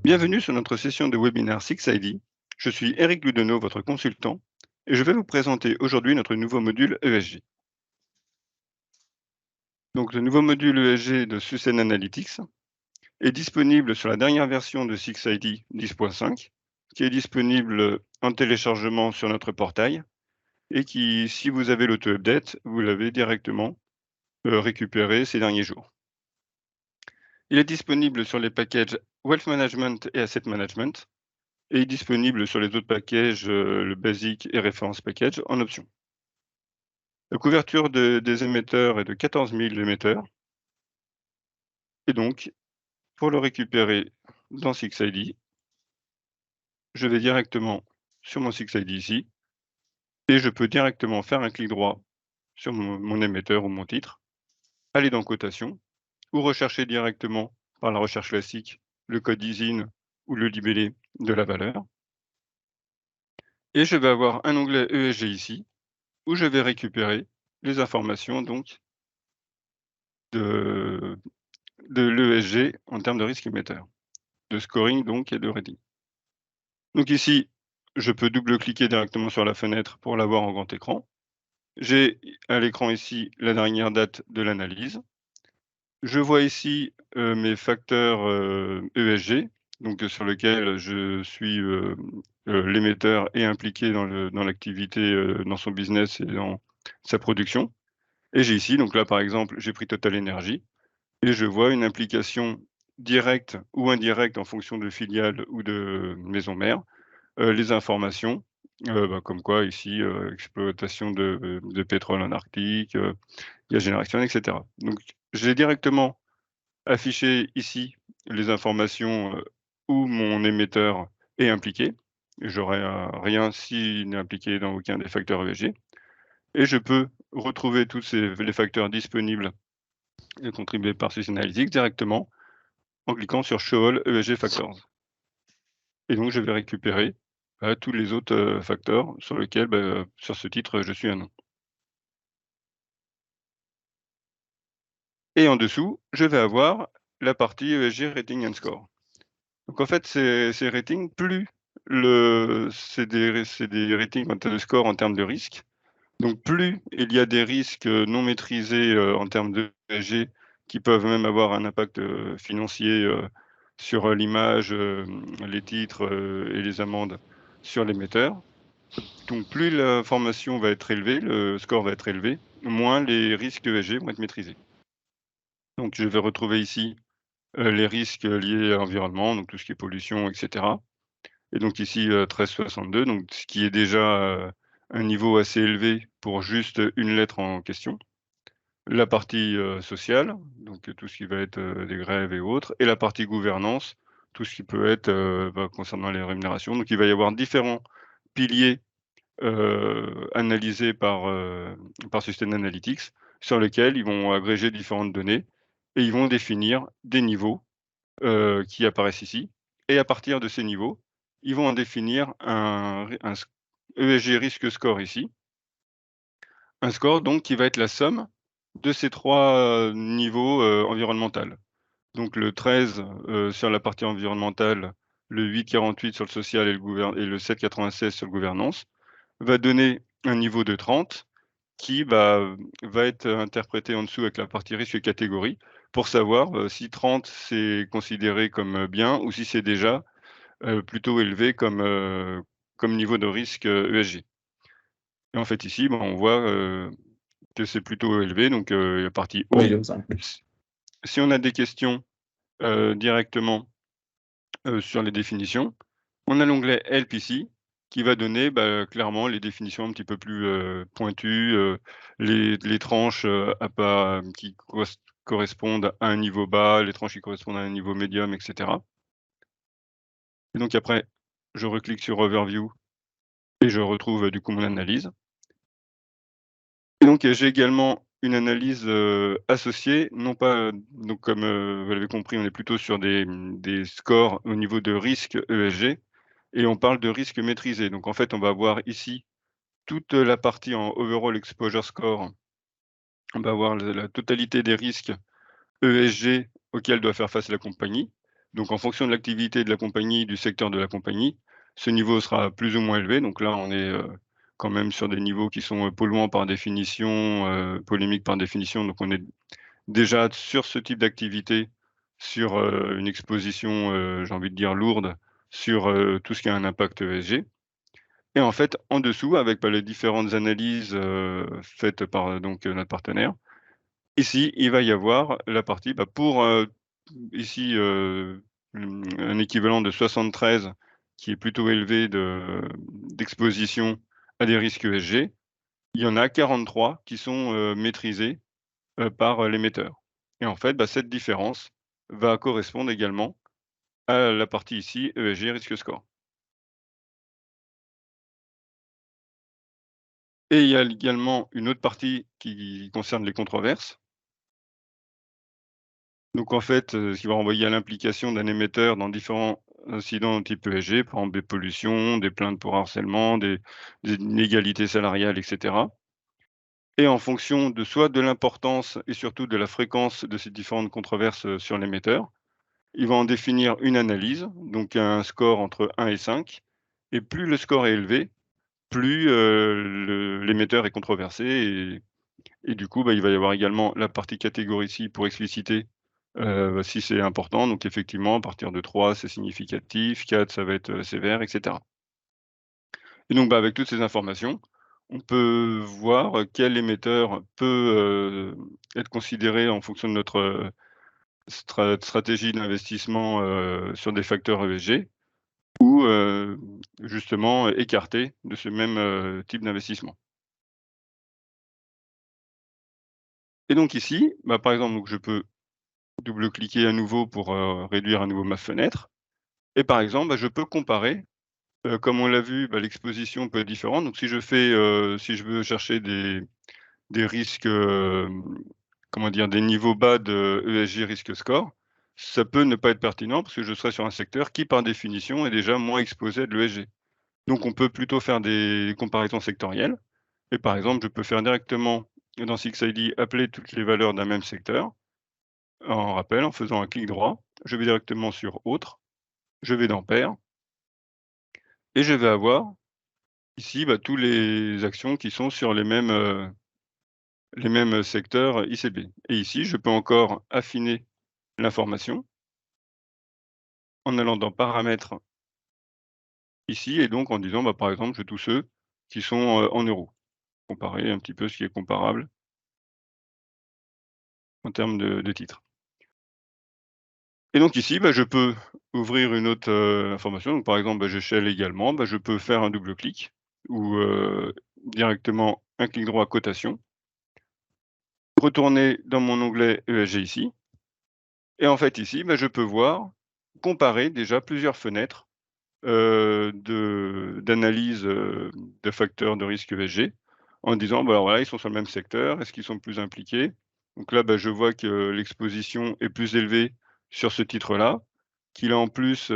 Bienvenue sur notre session de webinaire 6ID. Je suis Eric Ludenau, votre consultant, et je vais vous présenter aujourd'hui notre nouveau module ESG. Donc, le nouveau module ESG de Sustain Analytics est disponible sur la dernière version de 6ID 10.5, qui est disponible en téléchargement sur notre portail et qui, si vous avez l'auto-update, vous l'avez directement récupéré ces derniers jours. Il est disponible sur les packages Wealth Management et Asset Management, et est disponible sur les autres packages, le Basic et Reference Package en option. La couverture des émetteurs est de 14 000 émetteurs. Et donc, pour le récupérer dans 6ID, je vais directement sur mon 6ID ici, et je peux directement faire un clic droit sur mon émetteur ou mon titre, aller dans Cotation, ou rechercher directement par la recherche classique le code ISIN ou le libellé de la valeur. Et je vais avoir un onglet ESG ici, où je vais récupérer les informations donc de l'ESG en termes de risque émetteur, de scoring donc et de rating. Donc ici, je peux double-cliquer directement sur la fenêtre pour l'avoir en grand écran. J'ai à l'écran ici la dernière date de l'analyse. Je vois ici mes facteurs ESG, donc sur lesquels je suis l'émetteur est impliqué dans l'activité, dans son business et dans sa production. Et j'ai ici, donc là par exemple, j'ai pris Total Energy. Et je vois une implication directe ou indirecte en fonction de filiale ou de maison mère, les informations, comme quoi ici, exploitation de pétrole en Arctique, gaz génération, et cetera. Donc j'ai directement affiché ici les informations, où mon émetteur est impliqué. J'aurai rien s'il n'est impliqué dans aucun des facteurs ESG, et je peux retrouver tous les facteurs disponibles et contribués par Sustainalytics directement en cliquant sur Show All ESG Factors. Et donc, je vais récupérer tous les autres facteurs sur lesquels, sur ce titre, je suis un nom. Et en dessous, je vais avoir la partie ESG Rating and Score. Donc en fait, ces ratings, plus c'est des ratings en termes de score en termes de risque. Donc plus il y a des risques non maîtrisés en termes de ESG qui peuvent même avoir un impact financier sur l'image, les titres et les amendes sur l'émetteur. Donc plus l'information va être élevée, le score va être élevé, moins les risques ESG vont être maîtrisés. Donc je vais retrouver ici les risques liés à l'environnement, donc tout ce qui est pollution, etc. Et donc ici 1362, donc ce qui est déjà un niveau assez élevé pour juste une lettre en question. La partie sociale, donc tout ce qui va être des grèves et autres, et la partie gouvernance, tout ce qui peut être concernant les rémunérations. Donc il va y avoir différents piliers analysés par Sustain Analytics, sur lesquels ils vont agréger différentes données et ils vont définir des niveaux qui apparaissent ici. Et à partir de ces niveaux, ils vont en définir un ESG Risk Score ici. Un score donc qui va être la somme de ces 3 niveaux environnementaux. Donc le 13 sur la partie environnementale, le 8,48 sur le social et le 7,96 sur le gouvernance, va donner un niveau de 30 qui va être interprété en dessous avec la partie risque et catégorie pour savoir si 30 c'est considéré comme bien ou si c'est déjà plutôt élevé comme niveau de risque ESG. Et en fait ici, on voit que c'est plutôt élevé, donc la partie haut. Si on a des questions directement sur les définitions, on a l'onglet Help ici, qui va donner clairement les définitions un petit peu plus pointues, les tranches qui correspondent à un niveau bas, les tranches qui correspondent à un niveau médium, etc. Et donc après, je reclique sur Overview et je retrouve du coup mon analyse. Et donc j'ai également une analyse associée, non pas donc comme vous l'avez compris, on est plutôt sur des scores au niveau de risque ESG et on parle de risque maîtrisé. Donc en fait, on va avoir ici toute la partie en Overall Exposure Score. On va avoir la totalité des risques ESG auxquels doit faire face la compagnie, Donc en fonction de l'activité de la compagnie, du secteur de la compagnie, ce niveau sera plus ou moins élevé. Donc là, on est, quand même sur des niveaux qui sont, polluants par définition, polémiques par définition. Donc on est déjà sur ce type d'activité, sur, une exposition, j'ai envie de dire lourde, sur, tout ce qui a un impact ESG. Et en fait, en dessous, avec, bah, les différentes analyses, faites par, donc, notre partenaire, ici, il va y avoir la partie, bah, pour, ici, un équivalent de 73 qui est plutôt élevé d'exposition à des risques ESG. Il y en a 43 qui sont, maîtrisés, par, l'émetteur. Et en fait, bah, cette différence va correspondre également à la partie ici ESG Risk Score. Et il y a également une autre partie qui concerne les controverses. Donc en fait, ce qui va renvoyer à l'implication d'un émetteur dans différents incidents type ESG, par exemple des pollutions, des plaintes pour harcèlement, des inégalités salariales et cetera. Et en fonction de soit de l'importance et surtout de la fréquence de ces différentes controverses, sur l'émetteur, il va en définir une analyse, donc un score entre 1 et 5. Et plus le score est élevé, plus, l'émetteur est controversé. Et du coup, bah, il va y avoir également la partie catégorie ici pour expliciter, si c'est important. Donc effectivement, à partir de 3, c'est significatif, 4, ça va être, sévère, et cetera. Et donc, bah, avec toutes ces informations, on peut voir, quel émetteur peut, être considéré en fonction de notre, stratégie d'investissement, sur des facteurs ESG ou, justement, écarté de ce même, type d'investissement. Et donc ici, bah, par exemple, donc je peux double-cliquer à nouveau pour, réduire à nouveau ma fenêtre. Et par exemple, bah, je peux comparer, comme on l'a vu, bah, l'exposition peut être différente. Donc si je fais, si je veux chercher des risques, comment dire? Des niveaux bas de ESG Risk Score, ça peut ne pas être pertinent parce que je serai sur un secteur qui, par définition, est déjà moins exposé à de l'ESG. Donc on peut plutôt faire des comparaisons sectorielles. Et par exemple, je peux faire directement dans SixID, appeler toutes les valeurs d'un même secteur en rappel, en faisant un clic droit. Je vais directement sur Autres, je vais dans Pair et je vais avoir ici, bah, tous les actions qui sont sur les mêmes secteurs ICB. Et ici, je peux encore affiner l'information en allant dans Paramètres ici et donc en disant, bah, par exemple, je veux tous ceux qui sont, en euros. Comparer un petit peu ce qui est comparable en termes de titres. Et donc ici, bah, je peux ouvrir une autre, information. Donc par exemple, bah, j'échelle également, bah, je peux faire un double clic ou, directement un clic droit cotation, retourner dans mon onglet ESG ici et en fait ici, bah, je peux voir, comparer déjà plusieurs fenêtres, d'analyse, de facteurs de risque ESG en disant: «Bah, alors voilà, ils sont sur le même secteur, est-ce qu'ils sont plus impliqués?» Donc là, bah, je vois que l'exposition est plus élevée sur ce titre-là, qu'il a en plus,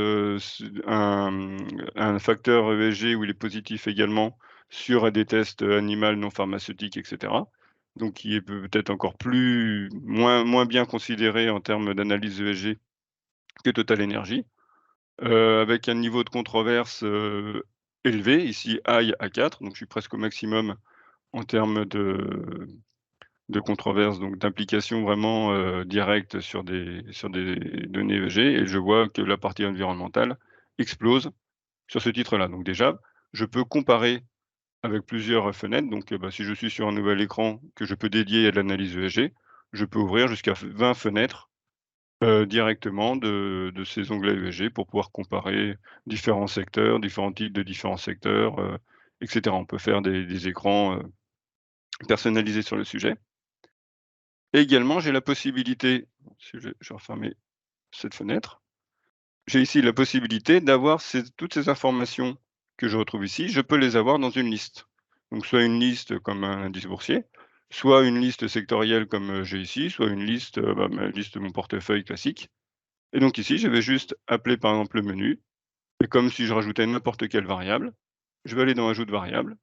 un facteur ESG où il est positif également sur des tests, animal non pharmaceutiques et cetera. Donc qui est peut-être encore plus moins bien considéré en termes d'analyse ESG que Total Energy. Avec un niveau de controverse, élevé, ici high à 4, donc je suis presque au maximum en termes de controverse, donc d'implication vraiment, directe sur des données ESG et je vois que la partie environnementale explose sur ce titre-là. Donc déjà, je peux comparer avec plusieurs fenêtres, donc bah, si je suis sur un nouvel écran que je peux dédier à de l'analyse ESG, je peux ouvrir jusqu'à 20 fenêtres directement de ces onglets ESG pour pouvoir comparer différents secteurs, différents types de différents secteurs, et cetera. On peut faire des écrans, personnalisés sur le sujet. Et également, j'ai la possibilité, si je vais refermer cette fenêtre, j'ai ici la possibilité d'avoir toutes ces informations que je retrouve ici, je peux les avoir dans une liste. Donc soit une liste comme un indice boursier, soit une liste sectorielle comme, j'ai ici, soit une liste, bah, ma liste de mon portefeuille classique. Et donc ici, je vais juste appeler par exemple le menu et comme si je rajoutais n'importe quelle variable, je vais aller dans ajout de variable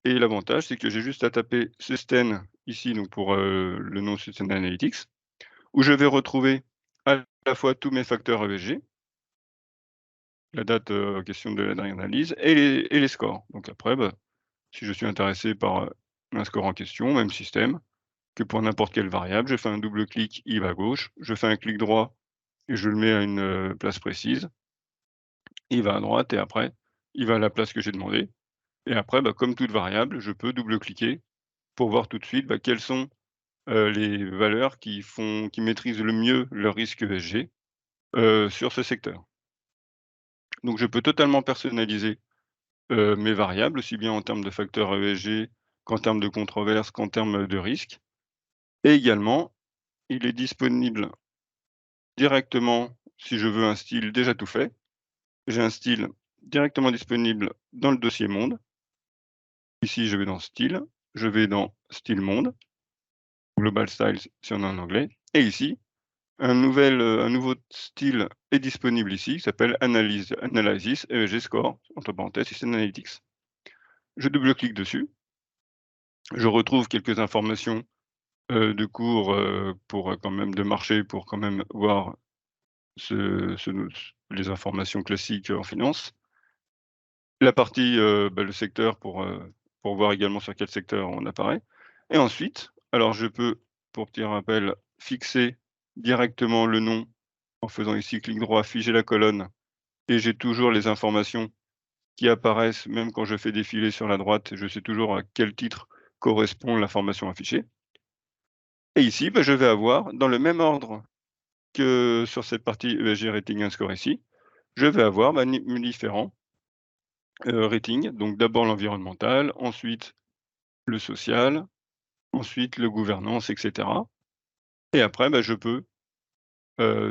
et l'avantage, c'est que j'ai juste à taper Susten ici, donc pour, le nom Susten Analytics, où je vais retrouver à la fois tous mes facteurs ESG, la date, question de la dernière analyse et les scores. Donc après, bah, si je suis intéressé par, un score en question, même système que pour n'importe quelle variable, je fais un double clic, il va à gauche, je fais un clic droit et je le mets à une, place précise, il va à droite et après, il va à la place que j'ai demandé et après, bah, comme toute variable, je peux double cliquer pour voir tout de suite, bah, quelles sont, les valeurs qui maîtrisent le mieux leur risque ESG, sur ce secteur. Donc je peux totalement personnaliser, mes variables, aussi bien en termes de facteurs ESG qu'en termes de controverses, qu'en termes de risques et également, il est disponible directement si je veux un style déjà tout fait. J'ai un style directement disponible dans le dossier monde. Ici, je vais dans style, je vais dans style monde, global styles si on est en anglais et ici, un nouveau style est disponible ici, qui s'appelle Analysis ESG Score, entre parenthèses, System Analytics. Je double-clique dessus, je retrouve quelques informations, de cours, pour, quand même de marché, pour quand même voir ce les informations classiques en finance. La partie, bah, le secteur pour voir également sur quel secteur on apparaît et ensuite, alors je peux, pour petit rappel, fixer directement le nom en faisant ici clic droit, figer la colonne et j'ai toujours les informations qui apparaissent même quand je fais défiler sur la droite, je sais toujours à quel titre correspond l'information affichée et ici, bah, je vais avoir dans le même ordre que sur cette partie ESG Rating and Score ici, je vais avoir, bah, mes différents, ratings. Donc d'abord l'environnemental, ensuite le social, ensuite le gouvernance et cetera et après, bah, je peux,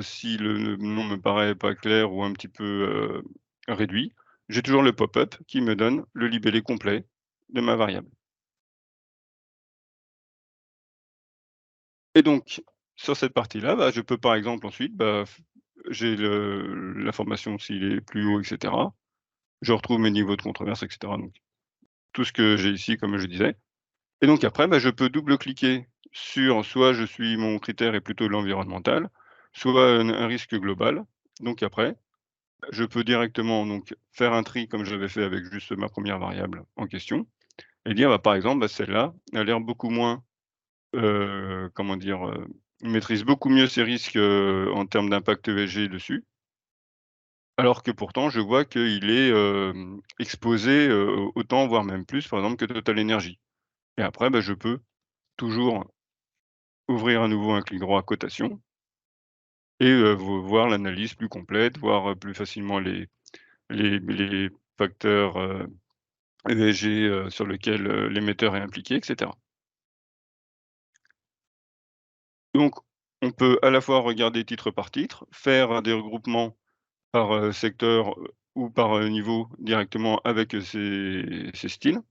si le nom me paraît pas clair ou un petit peu, réduit, j'ai toujours le pop-up qui me donne le libellé complet de ma variable et donc sur cette partie-là, bah, je peux par exemple ensuite, bah, j'ai l'information s'il est plus haut et cetera. Je retrouve mes niveaux de controverse et cetera, donc tout ce que j'ai ici comme je disais et donc après, bah, je peux double-cliquer sur soit mon critère est plutôt l'environnemental, soit un risque global. Donc après, je peux directement donc faire un tri comme j'avais fait avec juste ma première variable en question et dire, bah, par exemple, bah, celle-là a l'air beaucoup moins, comment dire? Maîtrise beaucoup mieux ses risques, en termes d'impact ESG dessus, alors que pourtant je vois qu'il est, exposé, autant voire même plus par exemple que TotalEnergies et après, bah, je peux toujours ouvrir à nouveau un clic droit cotation et voir l'analyse plus complète, voir, plus facilement les facteurs, ESG, sur lesquels, l'émetteur est impliqué et cetera. Donc on peut à la fois regarder titre par titre, faire des regroupements par, secteur, ou par, niveau directement avec, ces styles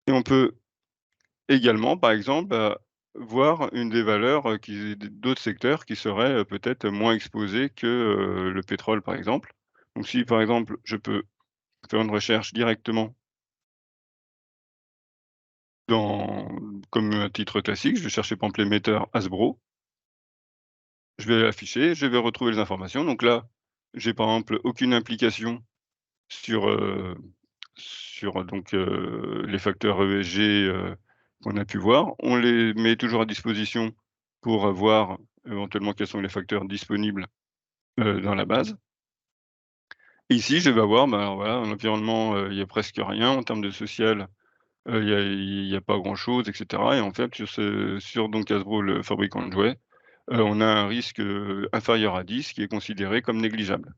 et on peut également, par exemple, voir une des valeurs, qui d'autres secteurs qui seraient, peut-être moins exposés que, le pétrole, par exemple. Donc si, par exemple, je peux faire une recherche directement dans comme un titre classique, je vais chercher par exemple l'émetteur Hasbro, je vais l'afficher, je vais retrouver les informations. Donc là, j'ai par exemple aucune implication sur, donc, les facteurs ESG, qu'on a pu voir. On les met toujours à disposition pour, voir éventuellement quels sont les facteurs disponibles, dans la base. Et ici, je vais avoir, ben, alors voilà, un environnement, il y a presque rien. En termes de social, il y a pas grand-chose et cetera et en fait, sur donc Hasbro, le fabricant de jouets, on a un risque, inférieur à 10 qui est considéré comme négligeable.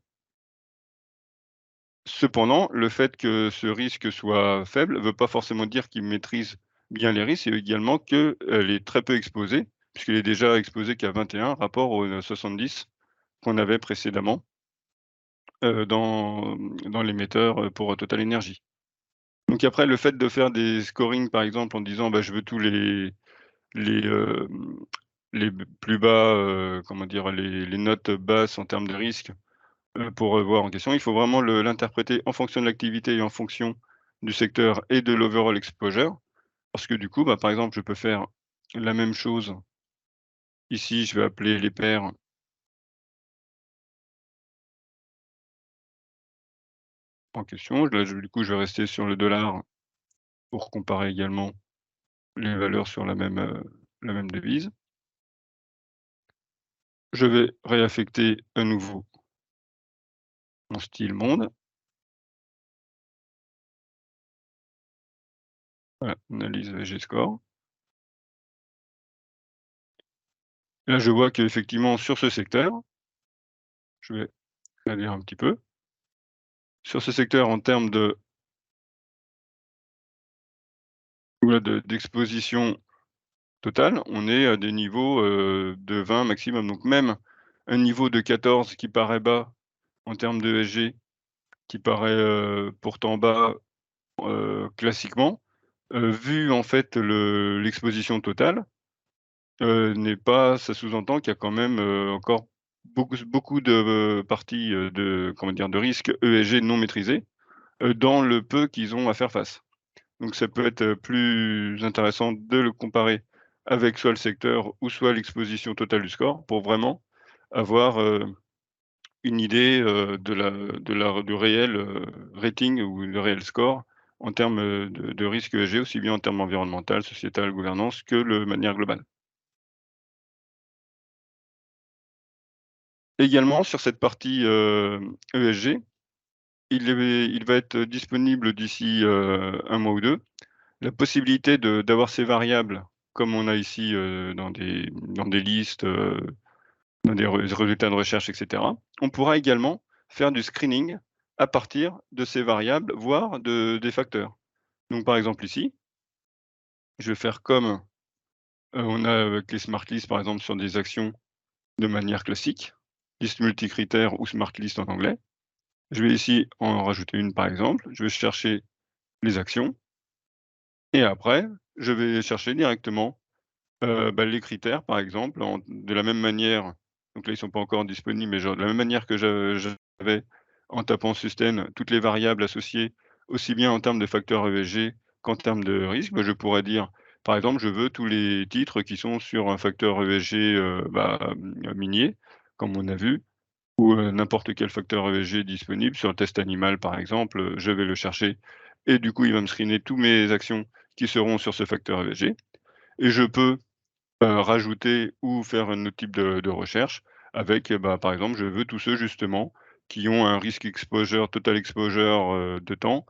Cependant, le fait que ce risque soit faible ne veut pas forcément dire qu'il maîtrise bien les risques et également qu'il est très peu exposé, puisqu'il est déjà exposé qu'à 21 rapport aux, 70 qu'on avait précédemment, dans l'émetteur, pour TotalEnergies. Donc après le fait de faire des scorings par exemple en disant: «Bah, je veux tous les, les plus bas, comment dire? Les notes basses en termes de risque, pour, voir en question. Il faut vraiment l'interpréter en fonction de l'activité et en fonction du secteur et de l'overall exposure. Parce que du coup, bah, par exemple, je peux faire la même chose ici, je vais appeler les pairs en question. Là, du coup, je vais rester sur le dollar pour comparer également les valeurs sur la même devise. Je vais réaffecter à nouveau mon style monde. Voilà, analyse VG Score. Là, je vois qu'effectivement sur ce secteur, je vais aller un petit peu. Sur ce secteur en termes de voilà, d'exposition totale, on est à des niveaux, de 20 maximum. Donc même un niveau de 14 qui paraît bas en termes de ESG, qui paraît, pourtant bas, classiquement, vu en fait l'exposition totale, n'est pas ça sous-entend qu'il y a quand même, encore beaucoup de parties, de comment dire? De risques ESG non maîtrisés, dans le peu qu'ils ont à faire face. Donc ça peut être, plus intéressant de le comparer avec soit le secteur ou soit l'exposition totale du score pour vraiment avoir, une idée, du réel, rating ou le réel score en termes, de risque ESG, aussi bien en termes environnemental, sociétal, gouvernance que de manière globale. Également sur cette partie, ESG, il va être disponible d'ici, 1 mois ou 2, la possibilité d'avoir ces variables comme on a ici, dans des listes, dans des résultats de recherche et cetera. On pourra également faire du screening à partir de ces variables, voire des facteurs. Donc par exemple ici, je vais faire comme, on a avec les smart lists par exemple sur des actions de manière classique, liste multicritères ou smart list en anglais. Je vais ici en rajouter une par exemple, je vais chercher les actions et après je vais chercher directement, les critères par exemple de la même manière, donc là ils sont pas encore disponibles, mais genre de la même manière que j'avais en tapant Susten toutes les variables associées, aussi bien en termes de facteurs ESG qu'en termes de risque, je pourrais dire, par exemple, je veux tous les titres qui sont sur un facteur ESG, minier, comme on a vu, ou, n'importe quel facteur ESG disponible sur le test animal par exemple, je vais le chercher et du coup il va me screener tous mes actions qui seront sur ce facteur ESG et je peux rajouter ou faire un autre type de recherche avec, par exemple, je veux tous ceux justement qui ont un risque exposure, total exposure, de temps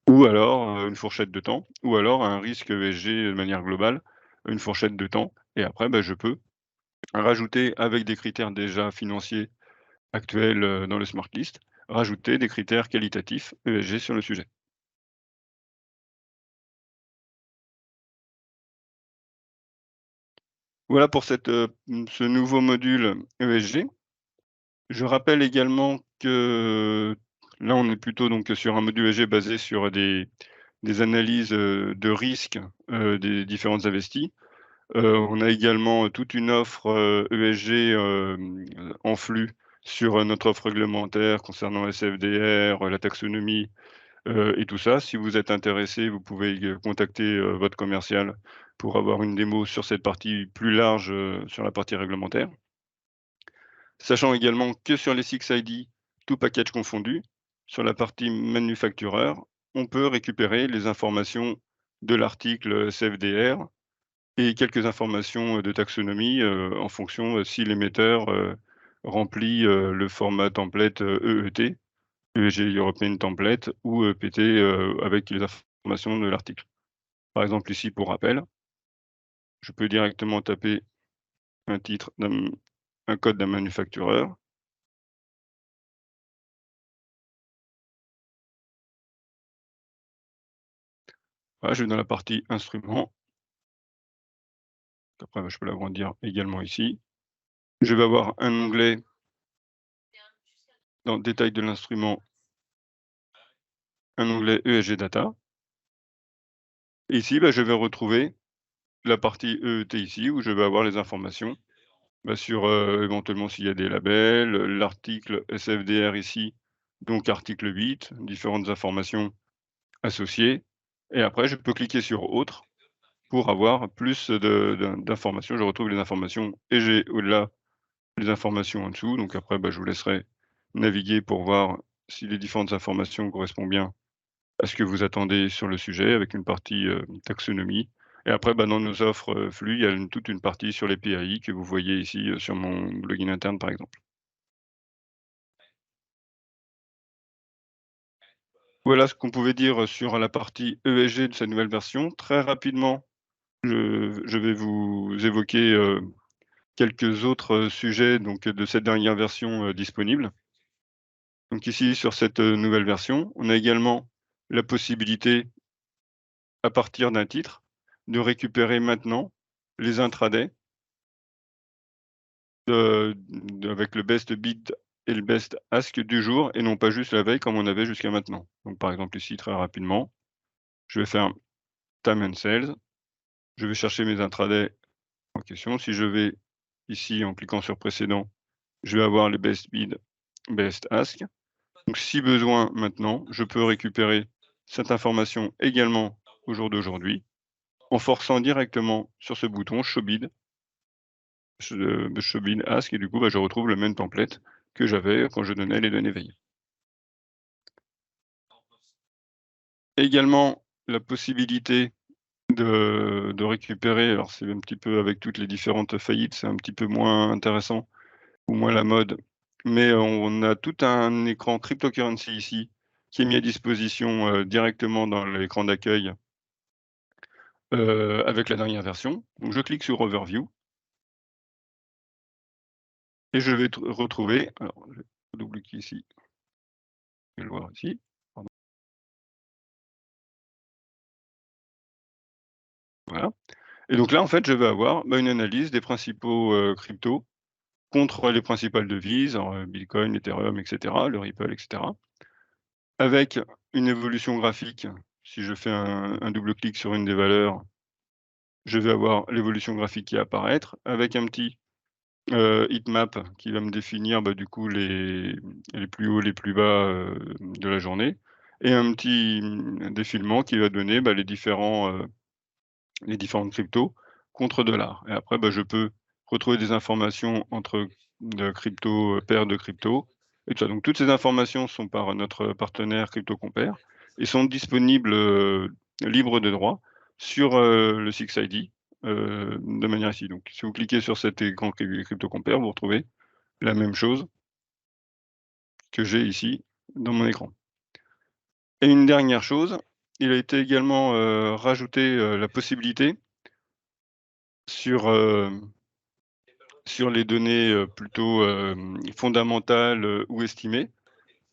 ou alors, une fourchette de temps ou alors un risque ESG de manière globale, une fourchette de temps et après, je peux rajouter avec des critères déjà financiers actuels, dans le smart list, rajouter des critères qualitatifs ESG sur le sujet. Voilà pour ce nouveau module ESG. Je rappelle également que là, on est plutôt donc sur un module ESG basé sur des analyses, de risques, des différentes investies. On a également toute une offre, ESG, en flux sur, notre offre réglementaire concernant SFDR, la taxonomie, et tout ça. Si vous êtes intéressé, vous pouvez contacter, votre commercial pour avoir une démo sur cette partie plus large, sur la partie réglementaire. Sachant également que sur les 6ID, tout package confondu, sur la partie manufactureur, on peut récupérer les informations de l'article CFDR et quelques informations, de taxonomie, en fonction, si l'émetteur, remplit, le format template, EET, ESG European Template ou EPT, avec les informations de l'article. Par exemple ici pour rappel, je peux directement taper un titre un code d'un manufactureur. Voilà, je vais dans la partie instruments. Après, je peux l'agrandir également ici. Je vais avoir un onglet dans détail de l'instrument, un onglet ESG Data. Et ici, je vais retrouver la partie EET ici, où je vais avoir les informations sur éventuellement s'il y a des labels, l'article SFDR ici, donc article 8, différentes informations associées. Et après, je peux cliquer sur Autre pour avoir plus d'informations. Je retrouve les informations et j'ai au-delà les informations en dessous. Donc après, je vous laisserai naviguer pour voir si les différentes informations correspondent bien à ce que vous attendez sur le sujet, avec une partie taxonomie. Et après, bah, dans nos offres flux, il y a toute une partie sur les PAI que vous voyez ici sur mon login interne, par exemple. Voilà ce qu'on pouvait dire sur la partie ESG de cette nouvelle version. Très rapidement, je vais vous évoquer quelques autres sujets donc, de cette dernière version disponible. Donc ici, sur cette nouvelle version, on a également la possibilité, à partir d'un titre, de récupérer maintenant les intradais avec le best bid et le best ask du jour et non pas juste la veille comme on avait jusqu'à maintenant. Donc par exemple ici, très rapidement, je vais faire time and sales, je vais chercher mes intradais en question. Si je vais ici en cliquant sur précédent, je vais avoir les best bid, best ask. Donc si besoin maintenant, je peux récupérer cette information également au jour d'aujourd'hui en forçant directement sur ce bouton Show Bid, Show Bid Ask et du coup, bah, je retrouve le même template que j'avais quand je donnais les données veille. Également la possibilité de récupérer, alors c'est un petit peu avec toutes les différentes faillites, c'est un petit peu moins intéressant ou moins la mode, mais on a tout un écran cryptocurrency ici qui est mis à disposition directement dans l'écran d'accueil avec la dernière version. Donc je clique sur Overview et je vais retrouver, alors je vais double-cliquer ici, je vais le voir ici, pardon, voilà. Et donc là, en fait, je vais avoir, bah, une analyse des principaux cryptos contre les principales devises, alors, Bitcoin, Ethereum, et cetera, le Ripple, et cetera. Avec une évolution graphique, si je fais un double clic sur une des valeurs, je vais avoir l'évolution graphique qui va apparaître avec un petit heatmap qui va me définir, bah, du coup les plus hauts, les plus bas, de la journée et un petit, défilement qui va donner, bah, les différentes cryptos contre dollars et après, bah, je peux retrouver des informations entre de crypto, paires de cryptos et tout ça. Donc toutes ces informations sont par notre partenaire CryptoCompare et sont disponibles, libres de droit sur, le SIX ID, de manière ici. Donc si vous cliquez sur cet écran CryptoCompare, vous retrouvez la même chose que j'ai ici dans mon écran. Et une dernière chose, il a été également, rajouté, la possibilité sur, sur les données, plutôt, fondamentales, ou estimées,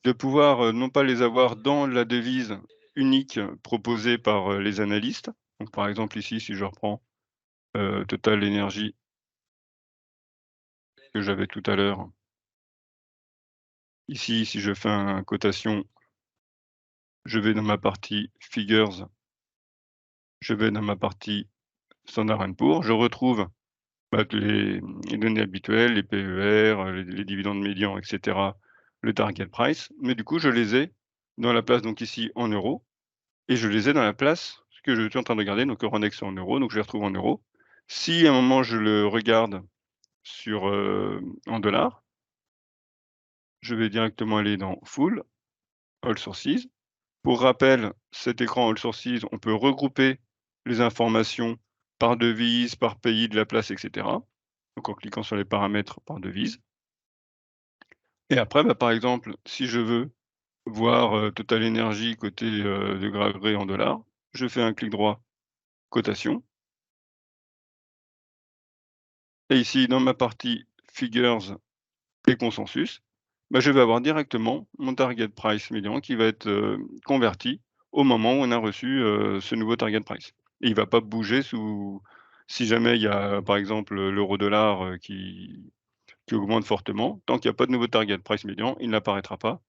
de pouvoir, non pas les avoir dans la devise unique proposée par, les analystes. Donc par exemple ici, si je reprends, Total Energy que j'avais tout à l'heure. Ici, si je fais un cotation, je vais dans ma partie Figures, je vais dans ma partie Standard & Poor's, je retrouve, bah, les données habituelles, les PER, les dividendes médians et cetera, le target price, mais du coup, je les ai dans la place donc ici en euros et je les ai dans la place ce que je suis en train de regarder, donc Euronext en euros, donc je les retrouve en euros. Si à un moment je le regarde sur, en dollars, je vais directement aller dans Full, All Sources. Pour rappel, cet écran All Sources, on peut regrouper les informations par devise, par pays de la place, et cetera. Donc en cliquant sur les paramètres par devise. Et après, bah, par exemple, si je veux voir, Total Energy côté, de Gragré en dollars, je fais un clic droit, cotation. Et ici, dans ma partie Figures et consensus, bah, je vais avoir directement mon target price médian qui va être, converti au moment où on a reçu, ce nouveau target price. Et il ne va pas bouger si jamais il y a, par exemple, l'euro-dollar, qui augmente fortement, tant qu'il n'y a pas de nouveau target price médian, il n'apparaîtra pas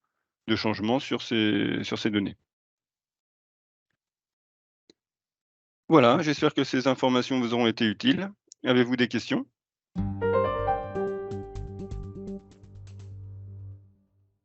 de changement sur ces données. Voilà, j'espère que ces informations vous auront été utiles. Avez-vous des questions?